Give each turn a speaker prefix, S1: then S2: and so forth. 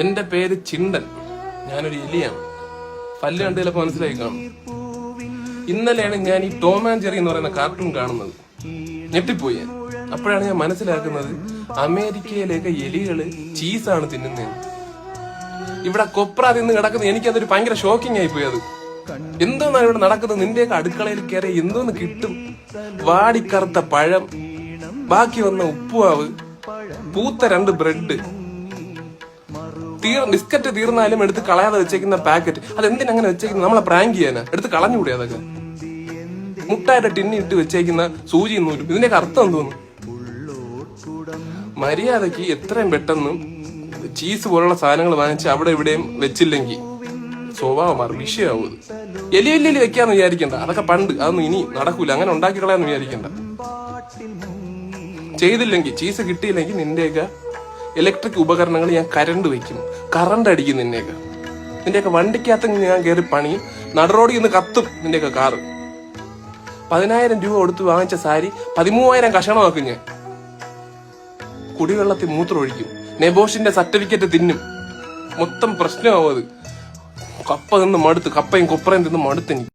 S1: എന്റെ പേര് ചിണ്ടൻ. ഞാനൊരു എലിയാണ്. പല്ല് കണ്ട് ചിലപ്പോ മനസ്സിലായി കാണും. ഇന്നലെയാണ് ഞാൻ ഈ ടോം ആൻഡ് ജെറി എന്ന് പറയുന്ന കാർട്ടൂൺ കാണുന്നത്. ഞെട്ടിപ്പോയി ഞാൻ. അപ്പോഴാണ് ഞാൻ മനസ്സിലാക്കുന്നത് അമേരിക്കയിലേക്ക് എലികള് ചീസാണ് തിന്നുന്നത്. ഇവിടെ കൊപ്ര തിന്ന് കിടക്കുന്നത് എനിക്കതൊരു ഭയങ്കര ഷോക്കിംഗ് ആയിപ്പോയി. അത് എന്തോന്നാണ് ഇവിടെ നടക്കുന്നത്? നിന്റെയൊക്കെ അടുക്കളയിൽ കയറി എന്തോന്ന് കിട്ടും? വാടിക്കറുത്ത പഴം, ബാക്കി വന്ന ഉപ്പുമാവ്, പൂത്ത 2 ബ്രെഡ്, ബിസ്ക്കറ്റ് തീർന്നാലും എടുത്ത് കളയാതെ വെച്ചേക്കുന്ന പാക്കറ്റ്. അതെന്തിനങ്ങനെ വെച്ചേക്കുന്നത്? നമ്മളെ പ്രാങ്ക് ചെയ്യാനാ? എടുത്ത് കളഞ്ഞുകൂടി അതൊക്കെ. മുട്ടായിട്ട് ടിന്നി ഇട്ട് വെച്ചേക്കുന്ന സൂചി നൂലും, ഇതിന്റെയൊക്കെ അർത്ഥം എന്തോന്നു? മര്യാദക്ക് എത്രയും പെട്ടെന്ന് ചീസ് പോലുള്ള സാധനങ്ങൾ വാങ്ങിച്ച് അവിടെ ഇവിടെയും വെച്ചില്ലെങ്കിൽ സ്വഭാവം മാറും, വിഷയമാവും. എലി എലി വെക്കാന്ന് വിചാരിക്കണ്ട. അതൊക്കെ പണ്ട്, അതൊന്നും ഇനി നടക്കൂല. അങ്ങനെ ഉണ്ടാക്കി കളയാന്ന് വിചാരിക്കണ്ട. ചെയ്തില്ലെങ്കിൽ, ചീസ് കിട്ടിയില്ലെങ്കിൽ നിന്റെയൊക്കെ ഇലക്ട്രിക് ഉപകരണങ്ങൾ ഞാൻ കരണ്ട് വെക്കും, കറണ്ട് അടിക്കും. നിന്റെയൊക്കെ വണ്ടിക്കകത്ത് ഞാൻ കയറി പണിയും, നടുറോഡിൽ നിന്ന് കത്തും നിന്റെയൊക്കെ കാറ്. 10,000 രൂപ കൊടുത്ത് വാങ്ങിച്ച സാരി 13,000 കഷണമാക്കും ഞാൻ. കുടിവെള്ളത്തിൽ മൂത്രമൊഴിക്കും, നെബോഷിന്റെ സർട്ടിഫിക്കറ്റ് തിന്നും. മൊത്തം പ്രശ്നമാവും അത്. കപ്പ തിന്ന് മടുത്ത്, കപ്പയും കൊപ്രയും തിന്ന് മടുത്ത് എനിക്ക്.